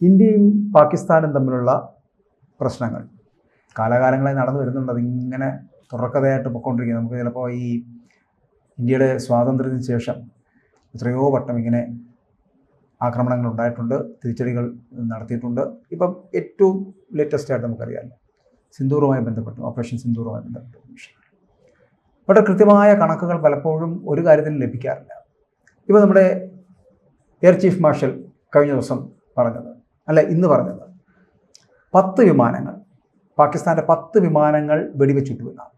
ഇന്ത്യയും പാകിസ്ഥാനും തമ്മിലുള്ള പ്രശ്നങ്ങൾ കാലാകാലങ്ങളായി നടന്നു വരുന്നുണ്ട്. അതിങ്ങനെ തുടർക്കഥയായിട്ട് പൊയ്ക്കൊണ്ടിരിക്കുന്നത്. നമുക്ക് ചിലപ്പോൾ ഈ ഇന്ത്യയുടെ സ്വാതന്ത്ര്യത്തിന് ശേഷം എത്രയോ വട്ടം ഇങ്ങനെ ആക്രമണങ്ങൾ ഉണ്ടായിട്ടുണ്ട്, തിരിച്ചടികൾ നടത്തിയിട്ടുണ്ട്. ഇപ്പം ഏറ്റവും ലേറ്റസ്റ്റ് ആയിട്ട് നമുക്കറിയാമല്ലോ, സിന്ദൂറുമായി ബന്ധപ്പെട്ട്, ഓപ്പറേഷൻ സിന്ദൂറുമായി ബന്ധപ്പെട്ട വിഷയം. വളരെ കൃത്യമായ കണക്കുകൾ പലപ്പോഴും ഒരു കാര്യത്തിൽ ലഭിക്കാറില്ല. ഇപ്പോൾ നമ്മുടെ എയർ ചീഫ് മാർഷൽ കഴിഞ്ഞ ദിവസം പറഞ്ഞത്, അല്ല ഇന്ന് പറഞ്ഞത്, 10 വിമാനങ്ങൾ, പാകിസ്ഥാൻ്റെ 10 വിമാനങ്ങൾ വെടിവെച്ചിട്ടു എന്നാണ്.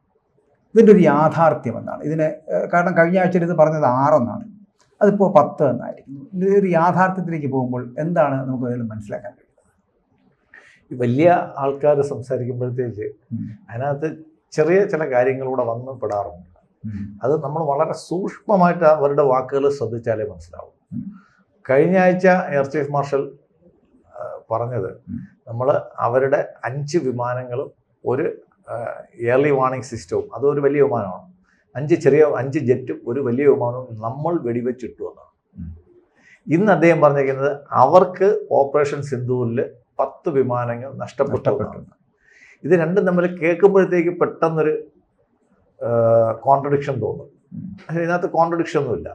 ഇതിൻ്റെ ഒരു യാഥാർത്ഥ്യം എന്നാണ് ഇതിന്. കാരണം കഴിഞ്ഞ ആഴ്ചയിൽ ഇത് പറഞ്ഞത് 6 എന്നാണ്, അതിപ്പോൾ 10 എന്നായിരിക്കുന്നു. ഇതിൻ്റെ ഒരു യാഥാർത്ഥ്യത്തിലേക്ക് പോകുമ്പോൾ എന്താണ് നമുക്ക് അതിൽ മനസ്സിലാക്കാൻ കഴിയുന്നത്? വലിയ ആൾക്കാർ സംസാരിക്കുമ്പോഴത്തേക്ക് അതിനകത്ത് ചെറിയ ചില കാര്യങ്ങളൂടെ വന്ന് പെടാറുണ്ട്. അത് നമ്മൾ വളരെ സൂക്ഷ്മമായിട്ട് അവരുടെ വാക്കുകൾ ശ്രദ്ധിച്ചാലേ മനസ്സിലാവും. കഴിഞ്ഞ ആഴ്ച എയർ ചീഫ് മാർഷൽ പറഞ്ഞത്, നമ്മൾ അവരുടെ 5 വിമാനങ്ങളും ഒരു എയർലി വാർണിംഗ് സിസ്റ്റവും, അതൊരു വലിയ വിമാനമാണ്, 5 ജെറ്റും ഒരു വലിയ വിമാനവും നമ്മൾ വെടിവെച്ചിട്ടു എന്നാണ്. ഇന്ന് അദ്ദേഹം പറഞ്ഞിരിക്കുന്നത് അവർക്ക് ഓപ്പറേഷൻ സിന്ദൂറിൽ 10 വിമാനങ്ങൾ നഷ്ടപ്പെട്ടു. ഇത് രണ്ടും തമ്മിൽ കേൾക്കുമ്പോഴത്തേക്ക് പെട്ടെന്നൊരു കോൺട്രഡിക്ഷൻ തോന്നും. പക്ഷേ ഇതിനകത്ത് കോൺട്രഡിക്ഷൻ ഒന്നുമില്ല.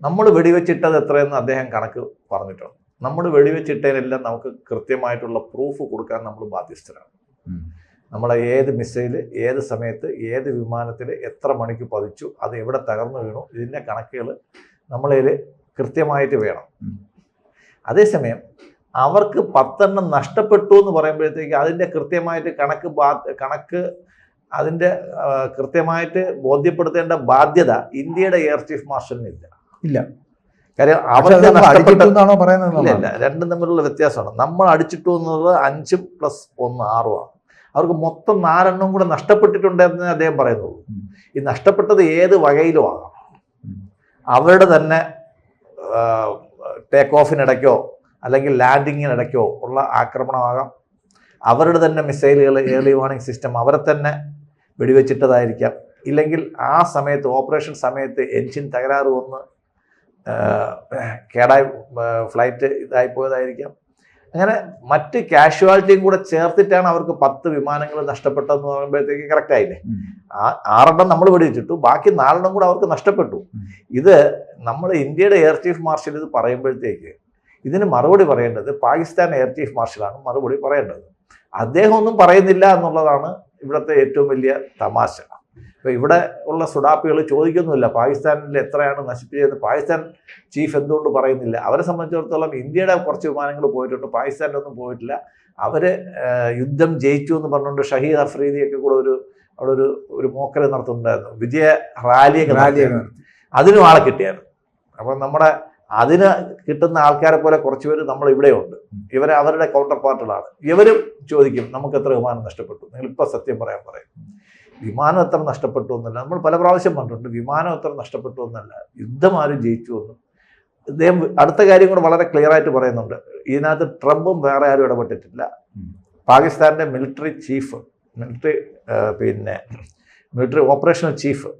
നമ്മൾ വെടിവെച്ചിട്ടത് എത്രയെന്ന് അദ്ദേഹം കണക്ക് പറഞ്ഞിട്ടുണ്ട്. നമ്മൾ വെടിവെച്ചിട്ടതിനെല്ലാം നമുക്ക് കൃത്യമായിട്ടുള്ള പ്രൂഫ് കൊടുക്കാൻ നമ്മൾ ബാധ്യസ്ഥരാണ്. നമ്മളെ ഏത് മിസൈൽ ഏത് സമയത്ത് ഏത് വിമാനത്തിൽ എത്ര മണിക്ക് പതിച്ചു, അത് എവിടെ തകർന്നു വീണു, ഇതിൻ്റെ കണക്കുകൾ നമ്മളതിൽ കൃത്യമായിട്ട് വേണം. അതേസമയം അവർക്ക് 10 നഷ്ടപ്പെട്ടു എന്ന് പറയുമ്പോഴത്തേക്ക് അതിൻ്റെ കൃത്യമായിട്ട് കണക്ക് അതിൻ്റെ കൃത്യമായിട്ട് ബോധ്യപ്പെടുത്തേണ്ട ബാധ്യത ഇന്ത്യയുടെ എയർ ചീഫ് മാർഷലിനില്ല. ഇല്ല. കാര്യം അവർക്ക് നഷ്ടപ്പെട്ടെന്നാണോ പറയുന്നത്? ഇല്ല, രണ്ടും തമ്മിലുള്ള വ്യത്യാസമാണ്. നമ്മൾ അടിച്ചിട്ടു എന്നുള്ളത് 5 + 1 6 ആണ്. അവർക്ക് മൊത്തം 4 കൂടെ നഷ്ടപ്പെട്ടിട്ടുണ്ടെന്ന് അദ്ദേഹം പറയുന്നുള്ളൂ. ഈ നഷ്ടപ്പെട്ടത് ഏത് വകയിലും ആകാം. അവരുടെ തന്നെ ടേക്ക് ഓഫിനിടയ്ക്കോ അല്ലെങ്കിൽ ലാൻഡിങ്ങിനിടയ്ക്കോ ഉള്ള ആക്രമണമാകാം. അവരുടെ തന്നെ മിസൈലുകൾ, ഏർലി വാർണിംഗ് സിസ്റ്റം അവരെ തന്നെ വെടിവെച്ചിട്ടതായിരിക്കാം. ഇല്ലെങ്കിൽ ആ സമയത്ത് ഓപ്പറേഷൻ സമയത്ത് എൻജിൻ തകരാറ് വന്ന് കേടായി ഫ്ലൈറ്റ് ഇതായിപ്പോയതായിരിക്കാം. അങ്ങനെ മറ്റ് കാഷ്വാലിറ്റിയും കൂടെ ചേർത്തിട്ടാണ് അവർക്ക് 10 വിമാനങ്ങൾ നഷ്ടപ്പെട്ടതെന്ന് പറയുമ്പോഴത്തേക്ക് കറക്റ്റ് ആയില്ലേ? 6 നമ്മൾ വെടിവെച്ചിട്ടു, ബാക്കി 4 കൂടെ അവർക്ക് നഷ്ടപ്പെട്ടു. ഇത് നമ്മൾ ഇന്ത്യയുടെ എയർ ചീഫ് മാർഷൽ ഇത് പറയുമ്പോഴത്തേക്ക് ഇതിന് മറുപടി പറയേണ്ടത് പാകിസ്ഥാൻ എയർ ചീഫ് മാർഷലാണ് മറുപടി പറയേണ്ടത്. അദ്ദേഹം ഒന്നും പറയുന്നില്ല എന്നുള്ളതാണ് ഇവിടുത്തെ ഏറ്റവും വലിയ തമാശ. ഇപ്പോൾ ഇവിടെ ഉള്ള സുഡാപ്പികൾ ചോദിക്കുന്നുമില്ല പാകിസ്ഥാനിൽ എത്രയാണ് നശിപ്പിച്ചതെന്ന്. പാകിസ്ഥാൻ ചീഫ് എന്തുകൊണ്ട് പറയുന്നില്ല? അവരെ സംബന്ധിച്ചിടത്തോളം ഇന്ത്യയുടെ കുറച്ച് വിമാനങ്ങൾ പോയിട്ടുണ്ട്, പാകിസ്ഥാനിലൊന്നും പോയിട്ടില്ല. അവർ യുദ്ധം ജയിച്ചു എന്ന് പറഞ്ഞുകൊണ്ട് ഷഹീദ് അഫ്രീദിയൊക്കെ കൂടെ അവിടെ ഒരു മോക്കൽ നടത്തുന്നുണ്ടായിരുന്നു, വിജയ റാലിയൊക്കെ. അതിനും ആളെ കിട്ടിയായിരുന്നു. അപ്പം നമ്മുടെ അതിന് കിട്ടുന്ന ആൾക്കാരെ പോലെ കുറച്ച് പേര് നമ്മൾ ഇവിടെയുണ്ട്. ഇവരെ അവരുടെ കൗണ്ടർ പാർട്ടുകളാണ്. ഇവരും ചോദിക്കും നമുക്ക് എത്ര വിമാനം നഷ്ടപ്പെട്ടു, നിങ്ങളിപ്പോൾ സത്യം പറയും. വിമാനം എത്ര നഷ്ടപ്പെട്ടു എന്നല്ല, നമ്മൾ പല പ്രാവശ്യം പറഞ്ഞിട്ടുണ്ട്, വിമാനം എത്ര നഷ്ടപ്പെട്ടു എന്നല്ല, യുദ്ധം ആരും ജയിച്ചു എന്ന്. അദ്ദേഹം അടുത്ത കാര്യം കൂടെ വളരെ ക്ലിയർ ആയിട്ട് പറയുന്നുണ്ട്. ഇതിനകത്ത് ട്രംപും വേറെ ആരും ഇടപെട്ടിട്ടില്ല. പാകിസ്ഥാൻ്റെ military chief, military operational chief,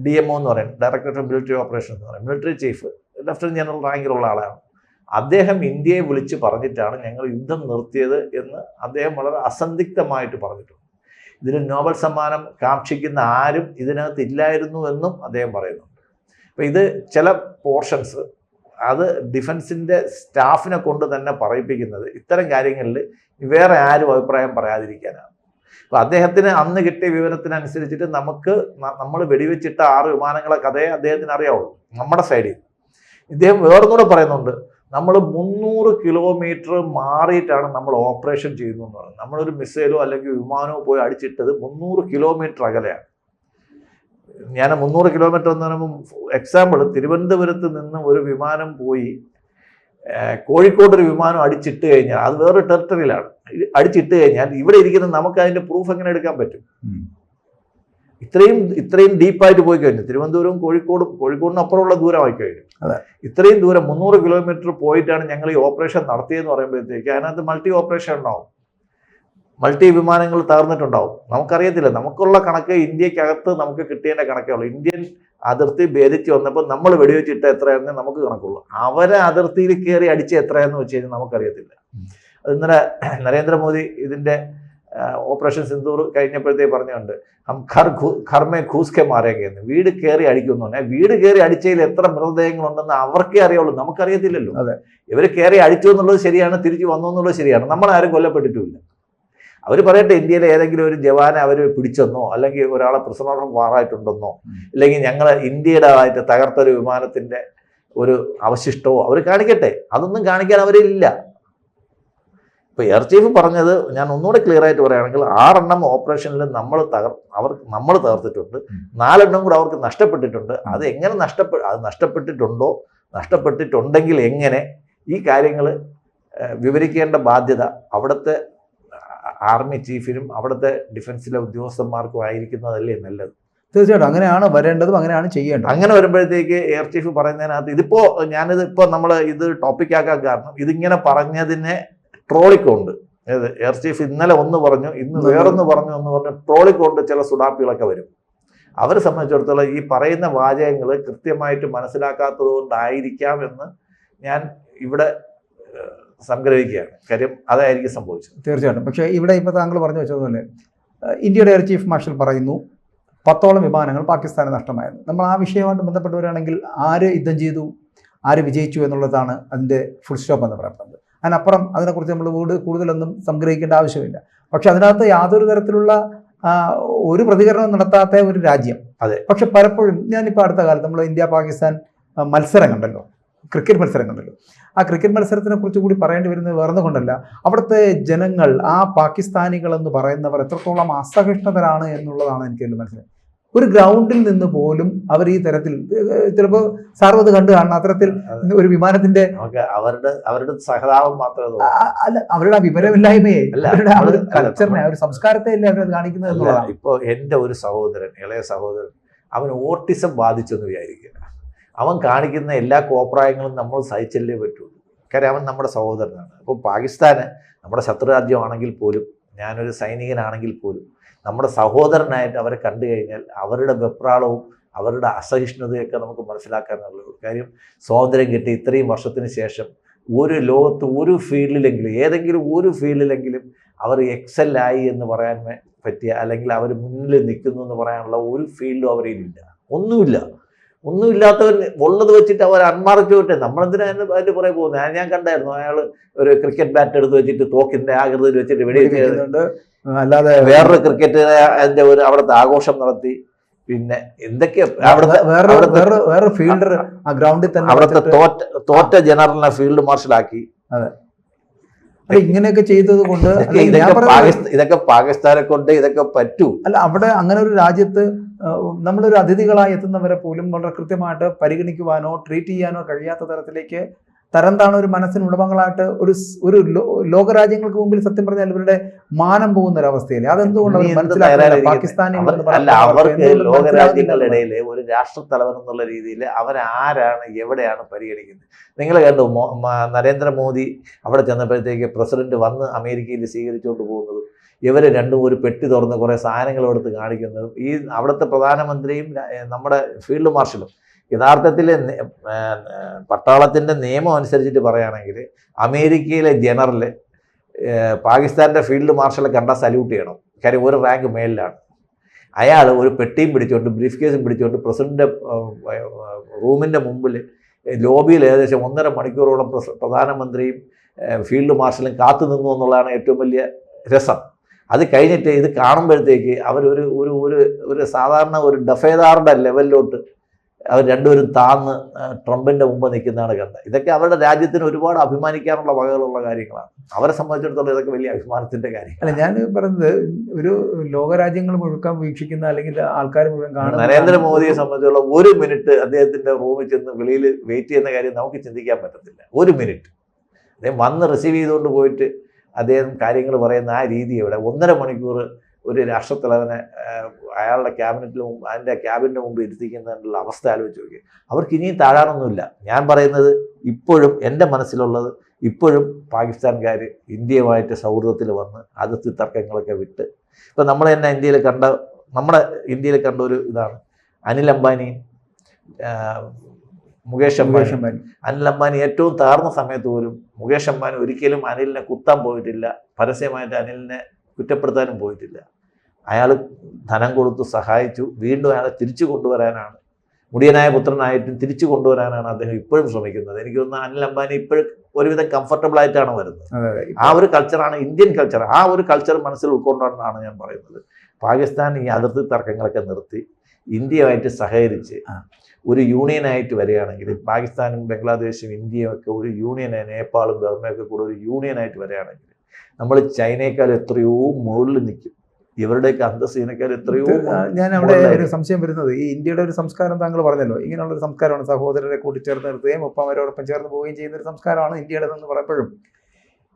DMO എന്ന് പറയും, ഡയറക്ടറേറ്റ് ഓഫ് മിലിറ്ററി ഓപ്പറേഷൻ എന്ന് പറയും, മിലിറ്ററി ചീഫ് ലഫ്റ്റനന്റ് ജനറൽ റാങ്കിലുള്ള ആളാണ്. അദ്ദേഹം ഇന്ത്യയെ വിളിച്ച് പറഞ്ഞിട്ടാണ് ഞങ്ങൾ യുദ്ധം നിർത്തിയത് എന്ന് അദ്ദേഹം വളരെ അസന്ദിഗ്ധമായിട്ട് പറഞ്ഞിട്ടുണ്ട്. ഇതിന് നോബൽ സമ്മാനം കാക്ഷിക്കുന്ന ആരും ഇതിനകത്ത് ഇല്ലായിരുന്നു എന്നും അദ്ദേഹം പറയുന്നുണ്ട്. അപ്പോൾ ഇത് ചില പോർഷൻസ് അത് ഡിഫൻസിൻ്റെ സ്റ്റാഫിനെ കൊണ്ട് തന്നെ പറയിപ്പിക്കുന്നത് ഇത്തരം കാര്യങ്ങളിൽ വേറെ ആരും അഭിപ്രായം പറയാതിരിക്കാനാണ്. അപ്പോൾ അദ്ദേഹത്തിന് അന്ന് കിട്ടിയ വിവരത്തിനനുസരിച്ചിട്ട് നമ്മൾ വെടിവെച്ചിട്ട 6 വിമാനങ്ങളെ കഥയെ അദ്ദേഹത്തിന് അറിയാവുള്ളൂ നമ്മുടെ സൈഡിൽ. ഇദ്ദേഹം വേറൊന്നുകൂടെ പറയുന്നുണ്ട്, നമ്മൾ 300 കിലോമീറ്റർ മാറിയിട്ടാണ് നമ്മൾ ഓപ്പറേഷൻ ചെയ്യുന്നു എന്ന് പറയുന്നത്. നമ്മളൊരു മിസൈലോ അല്ലെങ്കിൽ വിമാനമോ പോയി അടിച്ചിട്ടത് 300 കിലോമീറ്റർ അകലെയാണ്. ഞാൻ 300 കിലോമീറ്റർ എന്ന് പറയുമ്പോൾ എക്സാമ്പിൾ, തിരുവനന്തപുരത്ത് നിന്ന് ഒരു വിമാനം പോയി കോഴിക്കോട് ഒരു വിമാനം അടിച്ചിട്ട് കഴിഞ്ഞാൽ അത് വേറെ ടെറിട്ടറിയിലാണ്. അടിച്ചിട്ട് കഴിഞ്ഞാൽ ഇവിടെ ഇരിക്കുന്ന നമുക്ക് അതിൻ്റെ പ്രൂഫ് എങ്ങനെ എടുക്കാൻ പറ്റും? ഇത്രയും ഡീപ്പായിട്ട് പോയി കഴിഞ്ഞു. തിരുവനന്തപുരവും കോഴിക്കോടിന് അപ്പുറമുള്ള ദൂരമായി കഴിഞ്ഞു. ഇത്രയും ദൂരം 300 കിലോമീറ്റർ പോയിട്ടാണ് ഞങ്ങൾ ഈ ഓപ്പറേഷൻ നടത്തിയെന്ന് പറയുമ്പോഴത്തേക്ക് അതിനകത്ത് മൾട്ടി ഓപ്പറേഷൻ ഉണ്ടാവും. മൾട്ടി വിമാനങ്ങൾ തകർന്നിട്ടുണ്ടാവും. നമുക്കറിയത്തില്ല. നമുക്കുള്ള കണക്ക് ഇന്ത്യക്കകത്ത് നമുക്ക് കിട്ടേണ്ട കണക്കേ ഉള്ളൂ. ഇന്ത്യൻ അതിർത്തി ഭേദിച്ച് വന്നപ്പോൾ നമ്മൾ വെടിവെച്ചിട്ട എത്രയാണെന്ന് നമുക്ക് കണക്കുള്ളൂ. അവരെ അതിർത്തിയിൽ കയറി അടിച്ച എത്രയാണെന്ന് വെച്ച് കഴിഞ്ഞാൽ നമുക്കറിയത്തില്ല. അത് ഇന്നലെ നരേന്ദ്രമോദി ഇതിൻ്റെ ഓപ്പറേഷൻ സിന്ദൂർ കഴിഞ്ഞപ്പോഴത്തേക്ക് പറഞ്ഞുകൊണ്ട് ഹം ഘർമേ ഘൂസ്കെ മാറേങ്കെന്ന്, വീട് കയറി അടിക്കുന്നു. വീട് കയറി അടിച്ചതിൽ എത്ര മൃതദേഹങ്ങളുണ്ടെന്ന് അവർക്കേ അറിയുള്ളൂ, നമുക്കറിയത്തില്ലല്ലോ. ഇവർ കയറി അടിച്ചു എന്നുള്ളത് ശരിയാണ്, തിരിച്ചു വന്നു എന്നുള്ളത് ശരിയാണ്. നമ്മളാരും കൊല്ലപ്പെട്ടിട്ടുമില്ല. അവർ പറയട്ടെ, ഇന്ത്യയിലെ ഏതെങ്കിലും ഒരു ജവാനെ അവർ പിടിച്ചെന്നോ അല്ലെങ്കിൽ ഒരാളെ പ്രിസണർ ഓഫ് വാറായിട്ടുണ്ടെന്നോ അല്ലെങ്കിൽ ഞങ്ങൾ ഇന്ത്യയുടേതായിട്ട് തകർത്തൊരു വിമാനത്തിൻ്റെ ഒരു അവശിഷ്ടമോ അവർ കാണിക്കട്ടെ. അതൊന്നും കാണിക്കാൻ അവരില്ല. ഇപ്പോൾ എയർ ചീഫ് പറഞ്ഞത് ഞാൻ ഒന്നുകൂടെ ക്ലിയർ ആയിട്ട് പറയുകയാണെങ്കിൽ 6 ഓപ്പറേഷനിൽ നമ്മൾ തകർത്തിട്ടുണ്ട്, 4 കൂടെ അവർക്ക് നഷ്ടപ്പെട്ടിട്ടുണ്ട്. അത് എങ്ങനെ നഷ്ടപ്പെട്ടിട്ടുണ്ടോ, നഷ്ടപ്പെട്ടിട്ടുണ്ടെങ്കിൽ എങ്ങനെ, ഈ കാര്യങ്ങൾ വിവരിക്കേണ്ട ബാധ്യത അവിടുത്തെ ആർമി ചീഫിനും അവിടുത്തെ ഡിഫൻസിലെ ഉദ്യോഗസ്ഥന്മാർക്കും ആയിരിക്കുന്നതല്ലേ നല്ലത്. തീർച്ചയായിട്ടും അങ്ങനെയാണ് വരേണ്ടതും അങ്ങനെയാണ് ചെയ്യേണ്ടത്. അങ്ങനെ വരുമ്പോഴത്തേക്ക് എയർ ചീഫ് പറയുന്നതിനകത്ത് ഞാനിതിപ്പോൾ നമ്മൾ ഇത് ടോപ്പിക്കാക്കാൻ കാരണം ഇതിങ്ങനെ പറഞ്ഞതിനെ ട്രോളിക്കൊണ്ട്, എയർ ചീഫ് ഇന്നലെ ഒന്ന് പറഞ്ഞു, ഇന്ന് വേറൊന്ന് പറഞ്ഞു എന്ന് പറഞ്ഞ് ട്രോളിക്കൊണ്ട് ചില സുഡാപ്പികളൊക്കെ വരും. അവരെ സംബന്ധിച്ചിടത്തോളം ഈ പറയുന്ന വാചകങ്ങൾ കൃത്യമായിട്ട് മനസ്സിലാക്കാത്തത് കൊണ്ടായിരിക്കാം എന്ന് ഞാൻ ഇവിടെ സംഗ്രഹിക്കുകയാണ്. കാര്യം അതായിരിക്കും സംഭവിച്ചത്. തീർച്ചയായിട്ടും. പക്ഷേ ഇവിടെ ഇപ്പോൾ താങ്കൾ പറഞ്ഞു വെച്ചതുപോലെ ഇന്ത്യയുടെ എയർ ചീഫ് മാർഷൽ പറയുന്നു 10ഓളം വിമാനങ്ങൾ പാകിസ്ഥാന് നഷ്ടമായിരുന്നു. നമ്മൾ ആ വിഷയമായിട്ട് ബന്ധപ്പെട്ടവരാണെങ്കിൽ ആര് യുദ്ധം ചെയ്തു, ആര് വിജയിച്ചു എന്നുള്ളതാണ് അതിൻ്റെ ഫുൾ സ്റ്റോപ്പ് എന്ന് പറയുന്നത്. അതിനപ്പുറം അതിനെക്കുറിച്ച് നമ്മൾ കൂടുതലൊന്നും സംഗ്രഹിക്കേണ്ട ആവശ്യമില്ല. പക്ഷെ അതിനകത്ത് യാതൊരു തരത്തിലുള്ള ഒരു പ്രതികരണവും നടത്താത്ത ഒരു രാജ്യം. അതെ. പക്ഷെ പലപ്പോഴും ഞാനിപ്പോൾ അടുത്ത കാലത്ത് നമ്മൾ ഇന്ത്യ പാകിസ്ഥാൻ മത്സരം കണ്ടല്ലോ, ക്രിക്കറ്റ് മത്സരം കണ്ടല്ലോ. ആ ക്രിക്കറ്റ് മത്സരത്തിനെ കുറിച്ച് കൂടി പറയേണ്ടി വരുന്നത് വേറെ കൊണ്ടല്ല, അവിടുത്തെ ജനങ്ങൾ, ആ പാകിസ്ഥാനികൾ എന്ന് പറയുന്നവർ എത്രത്തോളം അസഹിഷ്ണുതരാണ് എന്നുള്ളതാണ് എനിക്ക് മനസ്സിലായത്. ഒരു ഗ്രൗണ്ടിൽ നിന്ന് പോലും അവർ ഈ തരത്തിൽ, ചിലപ്പോൾ സാറും അത് കണ്ടു കാണണം, അത്തരത്തിൽ ഒരു വിമാനത്തിന്റെ അവരുടെ സഹതാപം മാത്രമേ അല്ല, അവരുടെ വിവരമില്ലായ്മയെ, അവരുടെ ആ ഒരു കൾച്ചറിനെ, ആ ഒരു സംസ്കാരത്തെ അല്ലേ അവരത് കാണിക്കുന്നത് എന്നുള്ളതാണ്. ഇപ്പോൾ എൻ്റെ ഒരു സഹോദരൻ, ഇളയ സഹോദരൻ, അവന് ഓട്ടിസം ബാധിച്ചെന്ന് വിചാരിക്കുക. അവൻ കാണിക്കുന്ന എല്ലാ കോപ്രായങ്ങളും നമ്മൾ സഹിച്ചല്ലേ പറ്റുള്ളൂ. കാര്യം അവൻ നമ്മുടെ സഹോദരനാണ്. അപ്പോൾ പാകിസ്ഥാന് നമ്മുടെ ശത്രുരാജ്യമാണെങ്കിൽ പോലും, ഞാനൊരു സൈനികനാണെങ്കിൽ പോലും, നമ്മുടെ സഹോദരനായിട്ട് അവരെ കണ്ടു കഴിഞ്ഞാൽ അവരുടെ വെപ്രാളവും അവരുടെ അസഹിഷ്ണുതയൊക്കെ നമുക്ക് മനസ്സിലാക്കാനുള്ളൂ. കാര്യം സ്വാതന്ത്ര്യം കിട്ടി ഇത്രയും വർഷത്തിന് ശേഷം ഒരു ലോകത്ത് ഒരു ഫീൽഡിലെങ്കിലും, ഏതെങ്കിലും ഒരു ഫീൽഡിലെങ്കിലും അവർ എക്സലായി എന്ന് പറയാൻ പറ്റിയ, അല്ലെങ്കിൽ അവർ മുന്നിൽ നിൽക്കുന്നു എന്ന് പറയാനുള്ള ഒരു ഫീൽഡും അവരിലില്ല. ഒന്നുമില്ലാത്തവർ ഉള്ളത് വെച്ചിട്ട് അവർ അൺമാർച്ച് പോട്ടെ. നമ്മളെന്തിനാ അതിൻ്റെ പുറകെ പോകുന്നത്? ഞാൻ കണ്ടായിരുന്നു, അയാൾ ഒരു ക്രിക്കറ്റ് ബാറ്റ് എടുത്ത് വെച്ചിട്ട് തോക്കിന്റെ ആകൃതിയിൽ വെച്ചിട്ട് വെടിവെക്കുന്നുണ്ട്. അല്ലാതെ വേറൊരു ക്രിക്കറ്റ് അതിന്റെ ഒരു അവിടുത്തെ ആഘോഷം നടത്തി. പിന്നെ എന്തൊക്കെയാ വേറെ ഫീൽഡർ ആ ഗ്രൗണ്ടിൽ തന്നെ അവിടുത്തെ തോറ്റ ജനറലിനെ ഫീൽഡ് മാർഷലാക്കി. അതെ, ഇങ്ങനെയൊക്കെ ചെയ്തത് കൊണ്ട് ഇതൊക്കെ പാകിസ്ഥാനെ കൊണ്ട് ഇതൊക്കെ പറ്റൂ. അല്ല, അവിടെ അങ്ങനെ ഒരു രാജ്യത്ത് നമ്മളൊരു അതിഥികളായി എത്തുന്നവരെ പോലും വളരെ കൃത്യമായിട്ട് പരിഗണിക്കുവാനോ ട്രീറ്റ് ചെയ്യാനോ കഴിയാത്ത തരത്തിലേക്ക് തരംതാണ് ഒരു മനസ്സിന് ഉടമകളായിട്ട് ഒരു ലോകരാജ്യങ്ങൾക്ക് മുമ്പിൽ സത്യം പറഞ്ഞാൽ ഇവരുടെ മാനം പോകുന്ന ഒരു അവസ്ഥയല്ലേ? അതെന്തുകൊണ്ടാണ് അവർക്ക് ലോകരാജ്യങ്ങളുടെ ഇടയിൽ ഒരു രാഷ്ട്രത്തലവൻ എന്നുള്ള രീതിയിൽ അവരാരാണ്, എവിടെയാണ് പരിഗണിക്കുന്നത്? നിങ്ങൾ കണ്ടു, നരേന്ദ്രമോദി അവിടെ ചെന്നപ്പോഴത്തേക്ക് പ്രസിഡന്റ് വന്ന് അമേരിക്കയിൽ സ്വീകരിച്ചുകൊണ്ട് പോകുന്നത്, ഇവർ രണ്ടും ഒരു പെട്ടി തുറന്ന് കുറേ സാധനങ്ങൾ എടുത്ത് കാണിക്കുന്നതും, ഈ അവിടുത്തെ പ്രധാനമന്ത്രിയും നമ്മുടെ ഫീൽഡ് മാർഷലും യഥാർത്ഥത്തിൽ പട്ടാളത്തിൻ്റെ നിയമം അനുസരിച്ചിട്ട് പറയുകയാണെങ്കിൽ അമേരിക്കയിലെ ജനറൽ പാകിസ്ഥാൻ്റെ ഫീൽഡ് മാർഷലെ കണ്ടാൽ സല്യൂട്ട് ചെയ്യണം. കാര്യം ഒരു റാങ്ക് മേലിലാണ്. അയാൾ ഒരു പെട്ടിയും പിടിച്ചുകൊണ്ട് ബ്രീഫ് കേസും പിടിച്ചുകൊണ്ട് പ്രസിഡന്റ് റൂമിൻ്റെ മുമ്പിൽ ലോബിയിൽ ഏകദേശം 1.5 മണിക്കൂറോളം പ്രധാനമന്ത്രിയും ഫീൽഡ് മാർഷലും കാത്തു നിന്നു എന്നുള്ളതാണ് ഏറ്റവും വലിയ രസം. അത് കഴിഞ്ഞിട്ട് ഇത് കാണുമ്പോഴത്തേക്ക് അവരൊരു ഒരു സാധാരണ ഒരു ഡഫേദാറുടെ ലെവലിലോട്ട് അവർ രണ്ടുപേരും താന്ന് ട്രംപിൻ്റെ മുമ്പ് നിൽക്കുന്നതാണ് കണ്ടത്. ഇതൊക്കെ അവരുടെ രാജ്യത്തിന് ഒരുപാട് അഭിമാനിക്കാനുള്ള വകകളുള്ള കാര്യങ്ങളാണ്. അവരെ സംബന്ധിച്ചിടത്തോളം ഇതൊക്കെ വലിയ അഭിമാനത്തിൻ്റെ കാര്യം. അല്ല, ഞാൻ പറയുന്നത് ഒരു ലോകരാജ്യങ്ങൾ മുഴുവൻ വീക്ഷിക്കുന്ന അല്ലെങ്കിൽ ആൾക്കാർ മുഴുവൻ കാണുന്ന നരേന്ദ്രമോദിയെ സംബന്ധിച്ചുള്ള 1 മിനിറ്റ് അദ്ദേഹത്തിൻ്റെ റൂമിൽ ചെന്ന് വെളിയിൽ വെയിറ്റ് ചെയ്യുന്ന കാര്യം നമുക്ക് ചിന്തിക്കാൻ പറ്റത്തില്ല. 1 മിനിറ്റ് അദ്ദേഹം വന്ന് റിസീവ് ചെയ്തുകൊണ്ട് പോയിട്ട് അദ്ദേഹം കാര്യങ്ങൾ പറയുന്ന ആ രീതി ഇവിടെ 1.5 മണിക്കൂർ ഒരു രാഷ്ട്രത്തലവനെ അയാളുടെ അതിൻ്റെ ക്യാബിൻ്റെ മുമ്പ് ഇരുത്തിക്കുന്നതിനുള്ള അവസ്ഥ ആലോചിച്ച് നോക്കി. അവർക്ക് ഇനിയും താഴാനൊന്നുമില്ല. ഞാൻ പറയുന്നത് ഇപ്പോഴും എൻ്റെ മനസ്സിലുള്ളത് ഇപ്പോഴും പാകിസ്ഥാൻകാർ ഇന്ത്യയുമായിട്ട് സൗഹൃദത്തിൽ വന്ന് അതിർത്തി തർക്കങ്ങളൊക്കെ വിട്ട് ഇപ്പം നമ്മൾ തന്നെ നമ്മുടെ ഇന്ത്യയിൽ കണ്ട ഒരു ഇതാണ് അനിൽ അംബാനിയും മുകേഷ് അംബാനി. അനിൽ അംബാനി ഏറ്റവും താഴ്ന്ന സമയത്ത് പോലും മുകേഷ് അംബാനി ഒരിക്കലും അനിലിനെ കുത്താൻ പോയിട്ടില്ല, പരസ്യമായിട്ട് അനിലിനെ കുറ്റപ്പെടുത്താനും പോയിട്ടില്ല. അയാൾ ധനം കൊടുത്തു സഹായിച്ചു, വീണ്ടും അയാളെ തിരിച്ചു കൊണ്ടുവരാനാണ്, മുടിയനായ പുത്രനായിട്ടും തിരിച്ചു കൊണ്ടുവരാനാണ് അദ്ദേഹം ഇപ്പോഴും ശ്രമിക്കുന്നത്. എനിക്ക് തോന്നുന്നു അനിൽ അംബാനി ഇപ്പോഴും ഒരുവിധം കംഫർട്ടബിൾ ആയിട്ടാണ് വരുന്നത്. ആ ഒരു കൾച്ചറാണ് ഇന്ത്യൻ കൾച്ചർ. ആ ഒരു കൾച്ചർ മനസ്സിൽ ഉൾക്കൊണ്ടാണ് ഞാൻ പറയുന്നത്. പാകിസ്ഥാൻ ഈ അതിർത്തി തർക്കങ്ങളൊക്കെ നിർത്തി ഇന്ത്യയുമായിട്ട് സഹകരിച്ച് ഒരു യൂണിയനായിട്ട് വരികയാണെങ്കിൽ, പാകിസ്ഥാനും ബംഗ്ലാദേശും ഇന്ത്യയും ഒക്കെ ഒരു യൂണിയനായി, നേപ്പാളും ബർമയൊക്കെ കൂടെ ഒരു യൂണിയനായിട്ട് വരികയാണെങ്കിൽ നമ്മൾ ചൈനയേക്കാൾ എത്രയോ മുകളിൽ നിൽക്കും. ഇവരുടെയൊക്കെ അന്തസ്സീനേക്കാൾ എത്രയോ. ഞാൻ അവിടെ ഒരു സംശയം വരുന്നത്, ഈ ഇന്ത്യയുടെ ഒരു സംസ്കാരം താങ്കൾ പറഞ്ഞല്ലോ, ഇങ്ങനെയുള്ളൊരു സംസ്കാരമാണ്, സഹോദരരെ കൂട്ടിച്ചേർത്ത് നിർത്തുകയും ഒപ്പമരോടൊപ്പം ചേർന്ന് പോവുകയും ചെയ്യുന്ന ഒരു സംസ്കാരമാണ് ഇന്ത്യയുടേതെന്ന് പറയുമ്പോഴും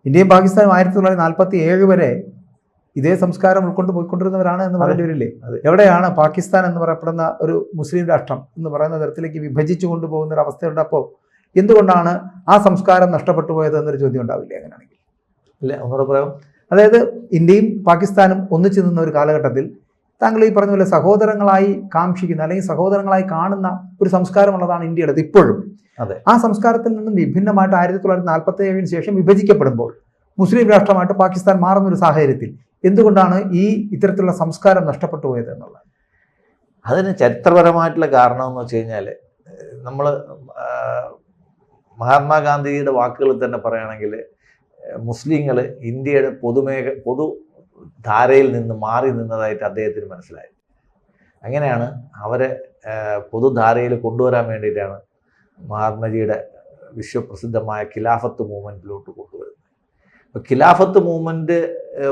ഇന്ത്യയും പാകിസ്ഥാനും 1947 വരെ ഇതേ സംസ്കാരം ഉൾക്കൊണ്ട് പോയിക്കൊണ്ടിരുന്നവരാണ് എന്ന് പറയേണ്ടി വരില്ലേ? എവിടെയാണ് പാകിസ്ഥാൻ എന്ന് പറയപ്പെടുന്ന ഒരു മുസ്ലിം രാഷ്ട്രം എന്ന് പറയുന്ന തരത്തിലേക്ക് വിഭജിച്ചു കൊണ്ടുപോകുന്ന ഒരു അവസ്ഥയുണ്ട്? അപ്പോൾ എന്തുകൊണ്ടാണ് ആ സംസ്കാരം നഷ്ടപ്പെട്ടു പോയത് എന്നൊരു ചോദ്യം ഉണ്ടാവില്ലേ അങ്ങനെയാണെങ്കിൽ? ഇല്ല, ഒന്നുകൂടെ പറയാം. അതായത് ഇന്ത്യയും പാകിസ്ഥാനും ഒന്നിച്ചു നിന്ന ഒരു കാലഘട്ടത്തിൽ താങ്കൾ ഈ പറഞ്ഞ പോലെ സഹോദരങ്ങളായി കാക്ഷിക്കുന്ന അല്ലെങ്കിൽ സഹോദരങ്ങളായി കാണുന്ന ഒരു സംസ്കാരമുള്ളതാണ് ഇന്ത്യയുടേത് ഇപ്പോഴും. അതെ. ആ സംസ്കാരത്തിൽ നിന്നും വിഭിന്നമായിട്ട് 1947 ശേഷം വിഭജിക്കപ്പെടുമ്പോൾ മുസ്ലിം രാഷ്ട്രമായിട്ട് പാകിസ്ഥാൻ മാറുന്ന ഒരു സാഹചര്യത്തിൽ എന്തുകൊണ്ടാണ് ഈ ഇത്തരത്തിലുള്ള സംസ്കാരം നഷ്ടപ്പെട്ടു പോയത് എന്നുള്ളത്? അതിന് ചരിത്രപരമായിട്ടുള്ള കാരണം എന്ന് വെച്ച് കഴിഞ്ഞാൽ, നമ്മൾ മഹാത്മാഗാന്ധിയുടെ വാക്കുകളിൽ തന്നെ പറയുകയാണെങ്കിൽ, മുസ്ലിങ്ങൾ ഇന്ത്യയുടെ പൊതുധാരയിൽ നിന്ന് മാറി നിന്നതായിട്ട് അദ്ദേഹത്തിന് മനസ്സിലായി. അങ്ങനെയാണ് അവരെ പൊതുധാരയിൽ കൊണ്ടുവരാൻ വേണ്ടിയിട്ടാണ് മഹാത്മജിയുടെ വിശ്വപ്രസിദ്ധമായ ഖിലാഫത്ത് മൂവ്മെൻറ്റിലോട്ട് കൊണ്ടുവരുന്നത്. അപ്പോൾ ഖിലാഫത്ത് മൂവ്മെൻറ്റ്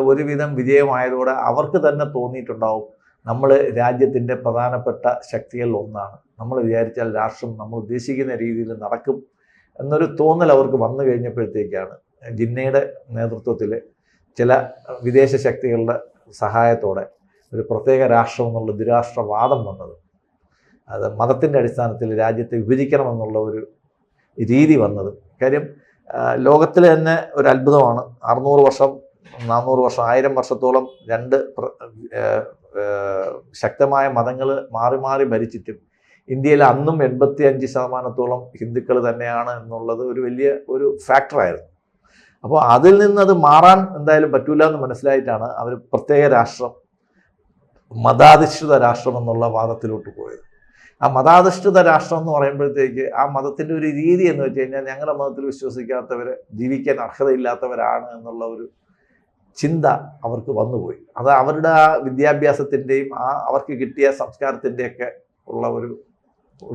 ഒരുവിധം വിജയമായതോടെ അവർക്ക് തന്നെ തോന്നിയിട്ടുണ്ടാവും, നമ്മൾ രാജ്യത്തിൻ്റെ പ്രധാനപ്പെട്ട ശക്തികളിൽ ഒന്നാണ്, നമ്മൾ വിചാരിച്ചാൽ രാഷ്ട്രം നമ്മൾ ഉദ്ദേശിക്കുന്ന രീതിയിൽ നടക്കും എന്നൊരു തോന്നൽ അവർക്ക് വന്നു കഴിഞ്ഞപ്പോഴത്തേക്കാണ് ജിന്നയുടെ നേതൃത്വത്തിൽ ചില വിദേശ ശക്തികളുടെ സഹായത്തോടെ ഒരു പ്രത്യേക രാഷ്ട്രം എന്നുള്ള ദ്വിരാഷ്ട്രവാദം വന്നത്. അത് മതത്തിൻ്റെ അടിസ്ഥാനത്തിൽ രാജ്യത്തെ വിഭജിക്കണമെന്നുള്ള ഒരു രീതി വന്നത്. കാര്യം ലോകത്തിൽ തന്നെ ഒരു അത്ഭുതമാണ്. 600 വർഷം 400 വർഷം 1000 വർഷത്തോളം രണ്ട് ശക്തമായ മതങ്ങൾ മാറി മാറി ഭരിച്ചിട്ടും ഇന്ത്യയിൽ അന്നും 85% ഹിന്ദുക്കൾ തന്നെയാണ് എന്നുള്ളത് ഒരു വലിയ ഒരു ഫാക്ടറായിരുന്നു. അപ്പോൾ അതിൽ നിന്നത് മാറാൻ എന്തായാലും പറ്റൂല എന്ന് മനസ്സിലായിട്ടാണ് അവർ പ്രത്യേക രാഷ്ട്രം, മതാധിഷ്ഠിത രാഷ്ട്രം എന്നുള്ള വാദത്തിലോട്ട് പോയത്. ആ മതാധിഷ്ഠിത രാഷ്ട്രം എന്ന് പറയുമ്പോഴത്തേക്ക് ആ മതത്തിൻ്റെ ഒരു രീതി എന്ന് വെച്ച് കഴിഞ്ഞാൽ, ഞങ്ങളുടെ മതത്തിൽ വിശ്വസിക്കാത്തവർ ജീവിക്കാൻ അർഹതയില്ലാത്തവരാണ് എന്നുള്ള ഒരു ചിന്ത അവർക്ക് വന്നുപോയി. അത് അവരുടെ ആ വിദ്യാഭ്യാസത്തിൻ്റെയും അവർക്ക് കിട്ടിയ സംസ്കാരത്തിൻ്റെയൊക്കെ ഉള്ള ഒരു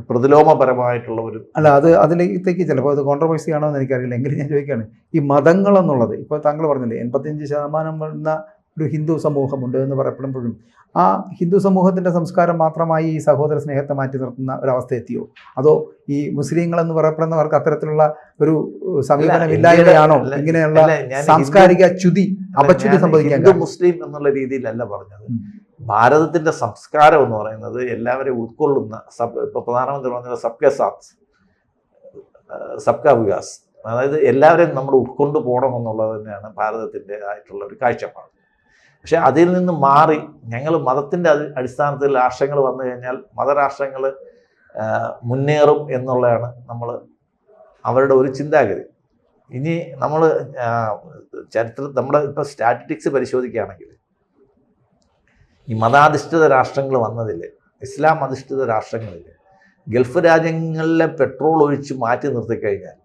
പ്രതിലോമപരമായിട്ടുള്ള ഒരു അതിലേക്ക് ചിലപ്പോൾ അത് കോൺട്രവേഴ്സി ആണോ എന്ന് എനിക്കറിയില്ല. എങ്കിലും ഞാൻ ചോദിക്കുകയാണ്, ഈ മതങ്ങൾ എന്നുള്ളത് ഇപ്പോൾ താങ്കൾ പറഞ്ഞില്ലേ 85% വരുന്ന ഒരു ഹിന്ദു സമൂഹമുണ്ട് എന്ന് പറയപ്പെടുമ്പോഴും ആ ഹിന്ദു സമൂഹത്തിൻ്റെ സംസ്കാരം മാത്രമായി ഈ സഹോദര സ്നേഹത്തെ മാറ്റി നിർത്തുന്ന ഒരവസ്ഥ എത്തിയോ? അതോ ഈ മുസ്ലിങ്ങൾ എന്ന് പറയപ്പെടുന്നവർക്ക് അത്തരത്തിലുള്ള ഒരു സമീപനമില്ലായ്മയാണോ ഇങ്ങനെയുള്ള സാംസ്കാരിക അപച്യുതി സംഭവിക്കാൻ? ഹിന്ദു മുസ്ലിം എന്നുള്ള രീതിയിലല്ല പറഞ്ഞത്. ഭാരതത്തിന്റെ സംസ്കാരം എന്ന് പറയുന്നത് എല്ലാവരെയും ഉൾക്കൊള്ളുന്ന, ഇപ്പോൾ പ്രധാനമന്ത്രി പറഞ്ഞത് സബ്കെ സാത്ത് സബ്കാ വികാസ്, അതായത് എല്ലാവരെയും നമ്മൾ ഉൾക്കൊണ്ടു പോകണം എന്നുള്ളത് തന്നെയാണ് ഭാരതത്തിൻ്റെതായിട്ടുള്ള ഒരു കാഴ്ചപ്പാട്. പക്ഷെ അതിൽ നിന്ന് മാറി ഞങ്ങൾ മതത്തിൻ്റെ അടിസ്ഥാനത്തിൽ രാഷ്ട്രങ്ങൾ വന്നു കഴിഞ്ഞാൽ മതരാഷ്ട്രങ്ങൾ മുന്നേറും എന്നുള്ളതാണ് അവരുടെ ഒരു ചിന്താഗതി. ഇനി നമ്മൾ നമ്മുടെ ഇപ്പോൾ സ്റ്റാറ്റിസ്റ്റിക്സ് പരിശോധിക്കുകയാണെങ്കിൽ ഈ മതാധിഷ്ഠിത രാഷ്ട്രങ്ങൾ വന്നതിൽ, ഇസ്ലാം അധിഷ്ഠിത രാഷ്ട്രങ്ങളിൽ ഗൾഫ് രാജ്യങ്ങളിലെ പെട്രോൾ ഒഴിച്ച് മാറ്റി നിർത്തിക്കഴിഞ്ഞാൽ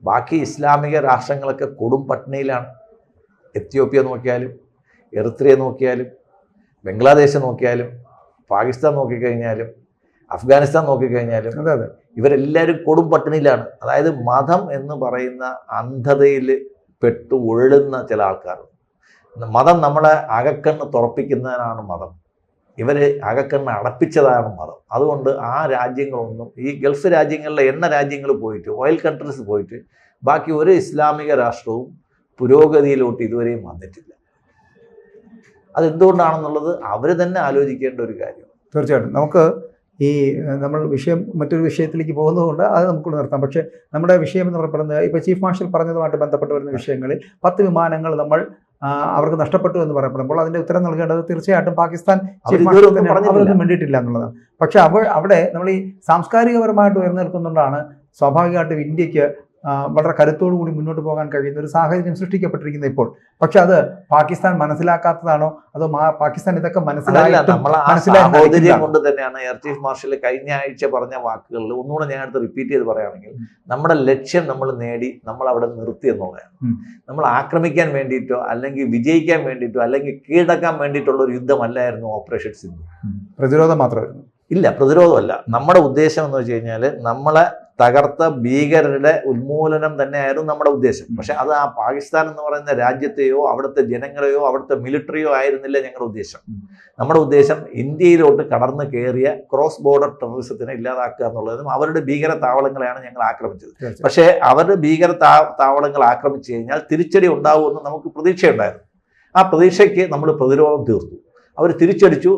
ബാക്കി ഇസ്ലാമിക രാഷ്ട്രങ്ങളൊക്കെ കൊടും പട്ടിണിയിലാണ്. എത്യോപ്യ നോക്കിയാലും, എറിത്രിയ നോക്കിയാലും, ബംഗ്ലാദേശ് നോക്കിയാലും, പാകിസ്ഥാൻ നോക്കിക്കഴിഞ്ഞാലും, അഫ്ഗാനിസ്ഥാൻ നോക്കിക്കഴിഞ്ഞാലും ഇവരെല്ലാവരും കൊടും പട്ടിണിയിലാണ്. അതായത് മതം എന്ന് പറയുന്ന അന്ധതയിൽ പെട്ടു ഉഴലുന്ന ചില ആൾക്കാർ. മതം നമ്മളെ അകക്കണ്ണ് തുറപ്പിക്കുന്നതിനാണ് മതം, ഇവർ അകക്കണ്ണ് അടപ്പിച്ചതാണ് മതം. അതുകൊണ്ട് ആ രാജ്യങ്ങളൊന്നും, ഈ ഗൾഫ് രാജ്യങ്ങളിലെ എണ്ണ രാജ്യങ്ങൾ പോയിട്ട്, ഓയിൽ കൺട്രീസ് പോയിട്ട് ബാക്കി ഒരു ഇസ്ലാമിക രാഷ്ട്രവും പുരോഗതിയിലോട്ട് ഇതുവരെയും വന്നിട്ടില്ല. അതെന്തുകൊണ്ടാണെന്നുള്ളത് അവർ തന്നെ ആലോചിക്കേണ്ട ഒരു കാര്യമാണ്. തീർച്ചയായിട്ടും നമുക്ക് ഈ നമ്മൾ മറ്റൊരു വിഷയത്തിലേക്ക് പോകുന്നതുകൊണ്ട് അത് നമുക്ക് നിർത്താം. പക്ഷേ നമ്മുടെ വിഷയം എന്ന് പറയുന്നത് ഇപ്പോൾ ചീഫ് മാർഷൽ പറഞ്ഞതുമായിട്ട് ബന്ധപ്പെട്ട് വരുന്ന വിഷയങ്ങളിൽ 10 വിമാനങ്ങൾ നമ്മൾ അവർക്ക് നഷ്ടപ്പെട്ടു എന്ന് പറയപ്പെടുമ്പോൾ അതിൻ്റെ ഉത്തരം നൽകേണ്ടത് തീർച്ചയായിട്ടും പാകിസ്ഥാൻ ചീഫ് മാർഷൽ തന്നെയാണ്. അവരൊന്നും വേണ്ടിയിട്ടില്ല എന്നുള്ളതാണ്. പക്ഷേ അവിടെ നമ്മൾ ഈ സാംസ്കാരികപരമായിട്ട് ഉയർന്നു നിൽക്കുന്നതുകൊണ്ടാണ് സ്വാഭാവികമായിട്ടും ഇന്ത്യക്ക് വളരെ കരുത്തോടു കൂടി മുന്നോട്ട് പോകാൻ കഴിയുന്ന ഒരു സാഹചര്യം സൃഷ്ടിക്കപ്പെട്ടിരിക്കുന്നത് ഇപ്പോൾ. പക്ഷെ അത് പാകിസ്ഥാൻ മനസ്സിലാക്കാത്തതാണോ അതോ പാകിസ്ഥാൻ ഇതൊക്കെ സാഹോദര്യം കൊണ്ട് തന്നെയാണ് എയർ ചീഫ് മാർഷൽ കഴിഞ്ഞ ആഴ്ച പറഞ്ഞ വാക്കുകളിൽ ഒന്നുകൂടെ ഞാൻ അടുത്ത് റിപ്പീറ്റ് ചെയ്ത് പറയുകയാണെങ്കിൽ നമ്മുടെ ലക്ഷ്യം നമ്മൾ നേടി നമ്മൾ അവിടെ നിർത്തി എന്നുള്ളതാണ്. നമ്മൾ ആക്രമിക്കാൻ വേണ്ടിയിട്ടോ അല്ലെങ്കിൽ വിജയിക്കാൻ വേണ്ടിയിട്ടോ അല്ലെങ്കിൽ കീഴടക്കാൻ വേണ്ടിയിട്ടുള്ള ഒരു യുദ്ധമല്ലായിരുന്നു ഓപ്പറേഷൻ സിന്ധു. പ്രതിരോധം മാത്രമായിരുന്നു. ഇല്ല, പ്രതിരോധമല്ല. നമ്മുടെ ഉദ്ദേശം എന്ന് വെച്ച് കഴിഞ്ഞാൽ നമ്മളെ തകർത്ത ഭീകരരുടെ ഉന്മൂലനം തന്നെയായിരുന്നു നമ്മുടെ ഉദ്ദേശം. പക്ഷെ അത് ആ പാകിസ്ഥാൻ എന്ന് പറയുന്ന രാജ്യത്തെയോ അവിടുത്തെ ജനങ്ങളെയോ അവിടുത്തെ മിലിറ്ററിയോ ആയിരുന്നില്ല ഞങ്ങളുടെ ഉദ്ദേശം. നമ്മുടെ ഉദ്ദേശം ഇന്ത്യയിലോട്ട് കടന്നു കയറിയ ക്രോസ് ബോർഡർ ടെററിസത്തിനെ ഇല്ലാതാക്കുക എന്നുള്ളതും അവരുടെ ഭീകര താവളങ്ങളെയാണ് ഞങ്ങൾ ആക്രമിച്ചത്. പക്ഷേ അവരുടെ ഭീകര താവളങ്ങൾ ആക്രമിച്ചു കഴിഞ്ഞാൽ തിരിച്ചടി ഉണ്ടാവുമെന്ന് നമുക്ക് പ്രതീക്ഷയുണ്ടായിരുന്നു. ആ പ്രതീക്ഷയ്ക്ക് നമ്മൾ പ്രതിരോധം തീർത്തു. അവർ തിരിച്ചടിച്ചു.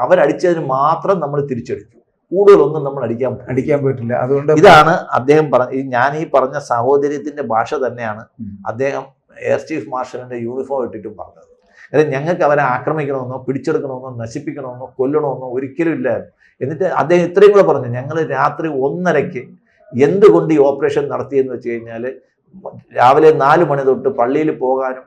അവരടിച്ചതിന് മാത്രം നമ്മൾ തിരിച്ചടിച്ചു. കൂടുതലൊന്നും നമ്മൾ അടിക്കാൻ പോയിട്ടില്ല. അതുകൊണ്ട് ഇതാണ് അദ്ദേഹം ഞാൻ ഈ പറഞ്ഞ സാഹോദര്യത്തിന്റെ ഭാഷ തന്നെയാണ് അദ്ദേഹം എയർ ചീഫ് മാർഷലിന്റെ യൂണിഫോം ഇട്ടിട്ടും പറഞ്ഞത്. അതായത് ഞങ്ങൾക്ക് അവരെ ആക്രമിക്കണമെന്നോ പിടിച്ചെടുക്കണമെന്നോ നശിപ്പിക്കണമെന്നോ കൊല്ലണമെന്നോ ഒരിക്കലും ഇല്ല. എന്നിട്ട് അദ്ദേഹം ഇത്രയും കൂടെ പറഞ്ഞു, ഞങ്ങൾ രാത്രി 1:30 എന്തുകൊണ്ട് ഈ ഓപ്പറേഷൻ നടത്തിയെന്ന് വെച്ച് കഴിഞ്ഞാൽ രാവിലെ 4 മണി തൊട്ട് പള്ളിയിൽ പോകാനും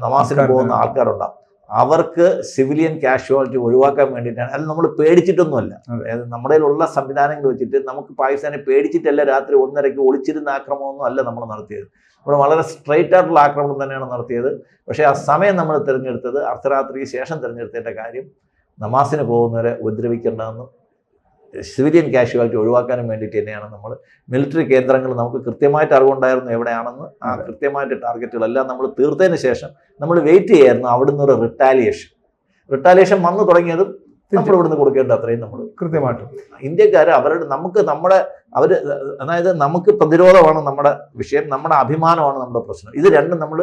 നമാസിന് പോകുന്ന ആൾക്കാരുണ്ടാവും. അവർക്ക് സിവിലിയൻ കാഷ്വാലിറ്റി ഒഴിവാക്കാൻ വേണ്ടിയിട്ടാണ്. അത് നമ്മൾ പേടിച്ചിട്ടൊന്നുമല്ല. അതായത് നമ്മുടെ ഉള്ള സംവിധാനങ്ങൾ വെച്ചിട്ട് നമുക്ക് പാകിസ്ഥാനെ പേടിച്ചിട്ടല്ല രാത്രി 1:30 ഒളിച്ചിരുന്ന ആക്രമണമൊന്നും അല്ല നമ്മൾ നടത്തിയത്. നമ്മൾ വളരെ സ്ട്രെയിറ്റ് ആയിട്ടുള്ള ആക്രമണം തന്നെയാണ് നടത്തിയത്. പക്ഷേ ആ സമയം നമ്മൾ തിരഞ്ഞെടുത്തത് അർദ്ധരാത്രിക്ക് ശേഷം തിരഞ്ഞെടുത്തതിൻ്റെ കാര്യം നമാസിന് പോകുന്നവരെ ഉപദ്രവിക്കേണ്ടതെന്നും സിവിലിയൻ കാഷ്വാലിറ്റി ഒഴിവാക്കാനും വേണ്ടിയിട്ട് തന്നെയാണ്. നമ്മൾ മിലിറ്ററി കേന്ദ്രങ്ങൾ നമുക്ക് കൃത്യമായിട്ട് അറിവുണ്ടായിരുന്നു എവിടെയാണെന്ന്. ആ കൃത്യമായിട്ട് ടാർഗറ്റുകളെല്ലാം നമ്മൾ തീർത്തതിന് ശേഷം നമ്മൾ വെയിറ്റ് ചെയ്യായിരുന്നു അവിടുന്ന് ഒരു റിട്ടാലിയേഷൻ വന്നു തുടങ്ങിയതും നമ്മൾ ഇവിടുന്ന് കൊടുക്കേണ്ട അത്രയും നമ്മൾ കൃത്യമായിട്ട് ഇന്ത്യക്കാർ അതായത് നമുക്ക് പ്രതിരോധമാണ് നമ്മുടെ വിഷയം, നമ്മുടെ അഭിമാനമാണ് നമ്മുടെ പ്രശ്നം. ഇത് രണ്ടും നമ്മൾ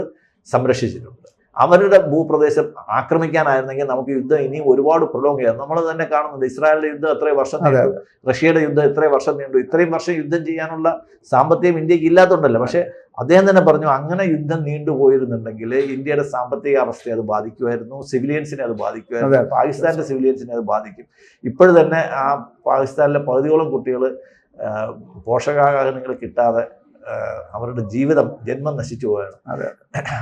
സംരക്ഷിച്ചിട്ടുണ്ട്. അവരുടെ ഭൂപ്രദേശം ആക്രമിക്കാനായിരുന്നെങ്കിൽ നമുക്ക് യുദ്ധം ഇനിയും ഒരുപാട് പ്രൊലോങ് ചെയ്യാം. നമ്മൾ തന്നെ കാണുന്നുണ്ട് ഇസ്രായേലിന്റെ യുദ്ധം എത്രയും വർഷം നീണ്ടു, റഷ്യയുടെ യുദ്ധം എത്രയും വർഷം നീണ്ടു. ഇത്രയും വർഷം യുദ്ധം ചെയ്യാനുള്ള സാമ്പത്തികം ഇന്ത്യക്ക് ഇല്ലാത്തതുകൊണ്ടല്ല. പക്ഷെ അദ്ദേഹം തന്നെ പറഞ്ഞു, അങ്ങനെ യുദ്ധം നീണ്ടുപോയിരുന്നുണ്ടെങ്കിൽ ഇന്ത്യയുടെ സാമ്പത്തിക അവസ്ഥയെ അത് ബാധിക്കുമായിരുന്നു, സിവിലിയൻസിനെ അത് ബാധിക്കുമായിരുന്നു, പാകിസ്ഥാന്റെ സിവിലിയൻസിനെ അത് ബാധിക്കും. ഇപ്പോഴും തന്നെ ആ പാകിസ്ഥാനിലെ പകുതിയോളം കുട്ടികൾ പോഷകാഹാരങ്ങൾ കിട്ടാതെ അവരുടെ ജന്മം നശിച്ചു പോവുകയാണ്.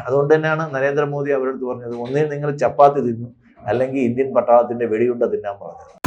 അതുകൊണ്ട് തന്നെയാണ് നരേന്ദ്രമോദി അവരുടെ അടുത്ത് പറഞ്ഞത്, ഒന്നിൽ നിങ്ങൾ ചപ്പാത്തി തിന്നു അല്ലെങ്കിൽ ഇന്ത്യൻ പട്ടാളത്തിന്റെ വെടിയുണ്ട തിന്നാൻ പറഞ്ഞത്.